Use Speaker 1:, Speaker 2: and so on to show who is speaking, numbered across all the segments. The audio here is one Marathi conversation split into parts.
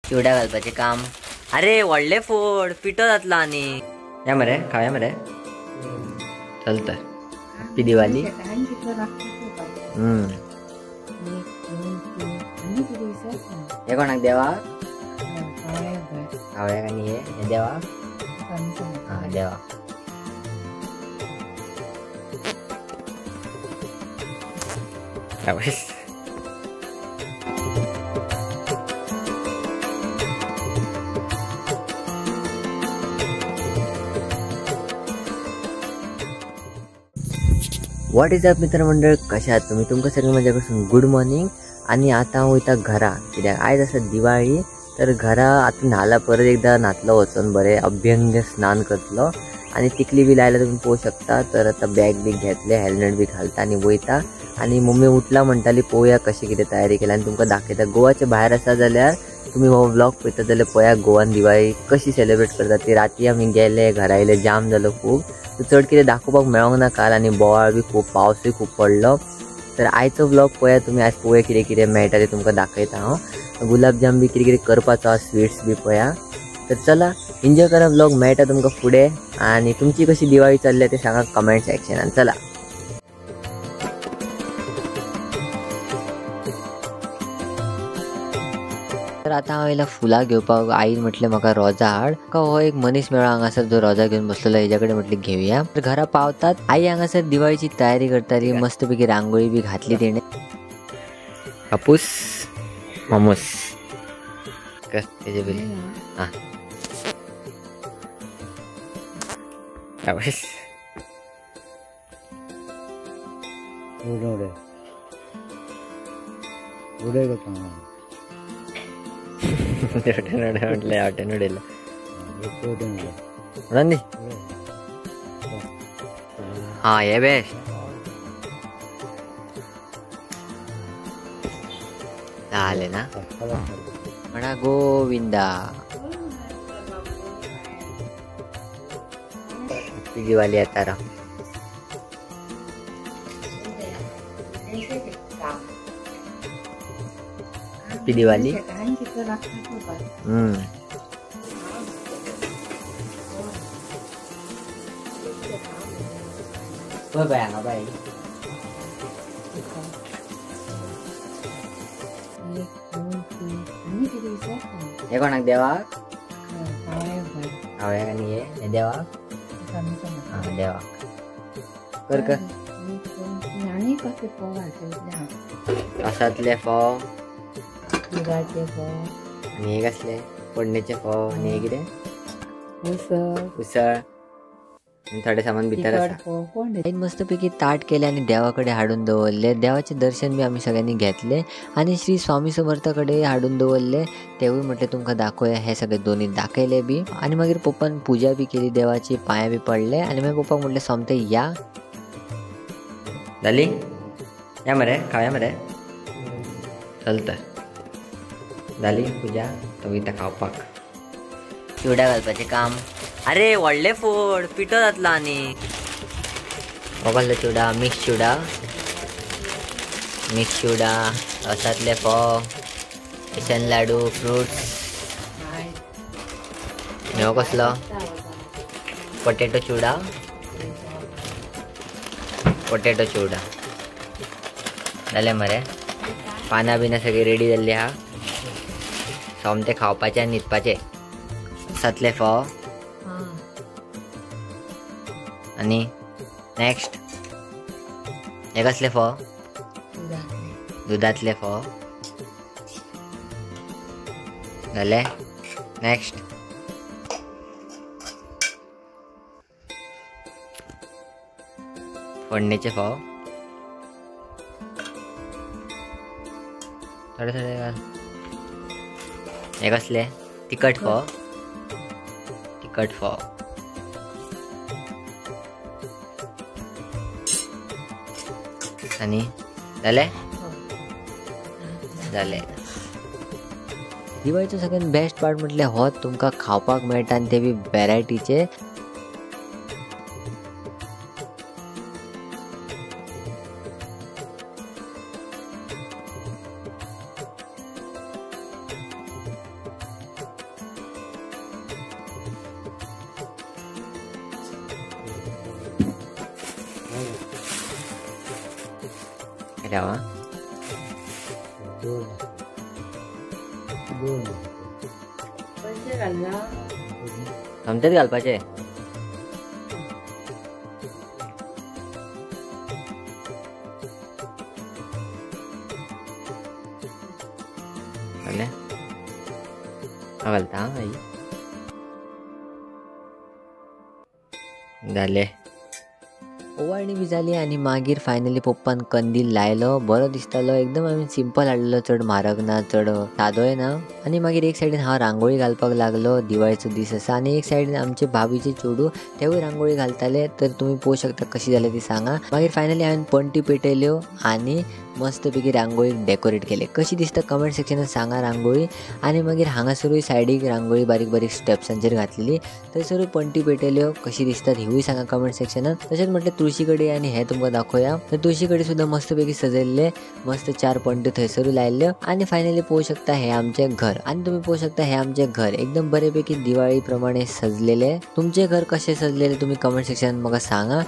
Speaker 1: चिवड्या घालपाचे काम. अरे व्हडले फोड पिठो जातलो आणि या मरे खावया मरे चलत ती दिवाळी. हे कोणाक देवा खावया का नाही हे देवा. हा देवा व्हॉट इज अप मित्रमंडळ, कशा आहात तुम्ही? तुमका सगळं माझ्याकडून गुड मॉर्निंग. आणि आता हांव वयता घरा, कित्याक आयज आसा दिवाळी. तर घरा आता न्हाला, परत एकदा न्हातलो वचून बरें अभ्यंग स्नान करतलो आणि टिकली बी लायला तुम्ही पळोवंक शकता. तर आता बॅग बी घेतले, हेल्मेट बी घालता आणि वयता. आणि मम्मी उठला म्हणटाली पळोवया कशी कितें तयारी केल्या आणि तुमका दाखयता. गोवाच्या भायर आसा जाल्यार तुम्ही हो व्लॉग पळयता जाल्यार पळया गोवान दिवाळी कशी सेलिब्रेट करतात ती. राती आमी गेले, घरा आयले, जाम जालो खूब. तर चड कितें दाखोवपाक मेळोंक ना काल आणि बोवाळ बी खूब, पावसूय खूब पडलो. तर आयचो व्लॉग पळया तुम्ही. आज पळोवया कितें कितें मेळटा ते तुमकां दाखयता हांव. गुलाबजाम बी कितें कितें करपाचो, स्वीट्स बी पळया. तर चला एन्जॉय करा व्लॉग, मेळटा तुमकां फुडें. आणि तुमची कशी दिवाळी चल्ल्या ते सांगा कमेंट सेक्शनान. चला तर आता हांव येयला फुलां घेवपाक. आईन म्हटलें म्हाका रोजां हाड. हो एक मनीस मेळ्ळो हांगासर जो रोजां घेवन बसलेलो, हेज्या कडेन म्हटलें घेवया. तर घरा पावतात आई हांगासर दिवाळीची तयारी करताली. मस्तपैकी रांगोळी बी घातली तेणे. कापूस मोमोस कर तेजे पयली. हां कापूस म्हटलं हॉटेल उडेल म्हणून हा हे बेस्ट झाले ना. म्हणा गोविंदा. दिवाळी आता रा दिवाळी. बाय हे कोणाक देवा खावया का नाही हे देवा. हा देवा कर कर. असातले फोव आणि हे कसले फोडणीचे फोव आणि हे कितें उसळ आणि थोडे सामान भितर आसा. मस्तपैकी ताट केले आणि देवाकडे हाडून दवरले. देवाचे दर्शन बी आम्ही सगळ्यांनी घेतले आणि श्री स्वामी समर्थाकडे हाडून दवरले. तेवूय म्हटले तुमकां दाखोया. हे सगळे दोन्ही दाखयले बी. आणि मागीर पप्पान पूजा बी केली देवाची, पांयां बी पडले. आणि मागीर पप्पाक म्हटले सोमते या जाली या मरे खावया मरे चलत जाली पूजा. तो वयता खावपाक. चिवड्या घालपाचे काम. अरे व्हडले फोड पिठो जातलो आणि कसलो चिवडा, मिक्स चिवडा, रसातले फोव, बेसन लाडू, फ्रुट्स. ह्यो कसलो पोटेटो चिवडा जालें मरे. पानां बिना सगळी रेडी जाल्ली आहा. सोमते खावपाचे आनी न्हिदपाचे. रसातले फोव आणि नेक्स्ट हे कसले फोव, दुधातले फोव जाले. नेक्स्ट फोडणीचे फोव थोडे थोडे घाल. हे कसले तिखट फोव आणि झाले. दिवाळीचो सगळ्यात बेस्ट पार्ट म्हटले हो तुमकां खावपाक मेळटा आणि ते बी व्हरायटीचे. रावा आमच्यात घालपाचे घालता आई झाले ओवाळणी बी जाली आणि मागीर फायनली पप्पान कंदील लायलो बरो दिसतालो एकदम आम्ही सिंपल हाडलेलो चड म्हारग ना चड सादोय ना आणि मागीर एक सायडीन हांव रांगोळी घालपाक लागलो दिवाळीचो दीस आसा आणि एक सायडीन आमचे भाभीचे चेडू तेवूय रांगोळी घालताले तर तुम्ही पळोवंक शकता कशी जाली ती सांगा मागीर फायनली हांवें पणटी पेटयल्यो आणि मस्तपैकी रांगोळी डेकोरेट केले कशी दिसता कमेंट सेक्शनात सांगा रांगोळी आणि मागीर हांगासरूय सायडीक रांगोळी बारीक बारीक स्टेप्सांचेर घातलेली थंयसरूय पणटी पेटयल्यो कशी दिसतात हिवूय सांगा कमेंट सेक्शनात तशेंच म्हटलें तुळशी कडी आणि हे तुमकां दाखोवया तर तुळशी कडी सुद्दां मस्तपैकी सजयल्ले मस्त 4 पणट्यो थंयसरूय लायल्ल्यो आणि फायनली पळोवंक शकता हे आमचे घर आणि तुम्ही पळोवंक शकता हे आमचे घर एकदम बरेपैकी दिवाळी प्रमाणे सजलेले तुमचे घर कसे सजलेले तुम्ही कमेंट सेक्शनात म्हाका सांगा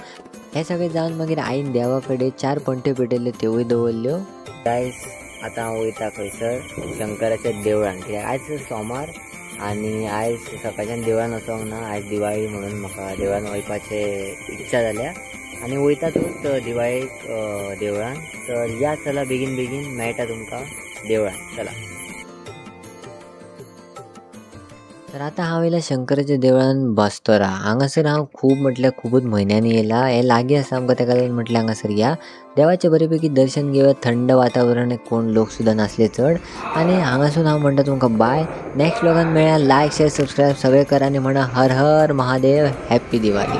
Speaker 1: हे सगळे जावन मागीर आईन देवाकडे 4 पणट्यो पेटयल्ल्यो तेवूय दवरल्यो गायस आतां हांव वयता खंयसर शंकराच्या देवळान कित्याक आयज सोमार आणि आयज सकाळच्यान देवळान वचोंक ना आयज दिवाळी म्हणून म्हाका देवळान वयपाचे इच्छा जाल्या आणि वयतातूच दिवाळेक देवळान तर या चला बेगीन बेगीन मेळटा तुमकां देवळान चला तर आता हांव येयला शंकराच्या देवळान बसतोरा हांगासर हांव खूब म्हटल्यार खूबच म्हयन्यांनी येयला हे लागीं आसा आमकां तेका लागून म्हटल्यार हांगासर या देवाचे बरेपैकी दर्शन घेवया थंड वातावरण कोण लोक सुद्दां नासले चड आणि हांगासून हांव म्हणटा तुमकां बाय नेक्स्ट व्लॉगान मेळ्या लायक शेअर सबस्क्रायब सगळे करा आनी म्हणा हर हर महादेव हॅप्पी दिवाळी.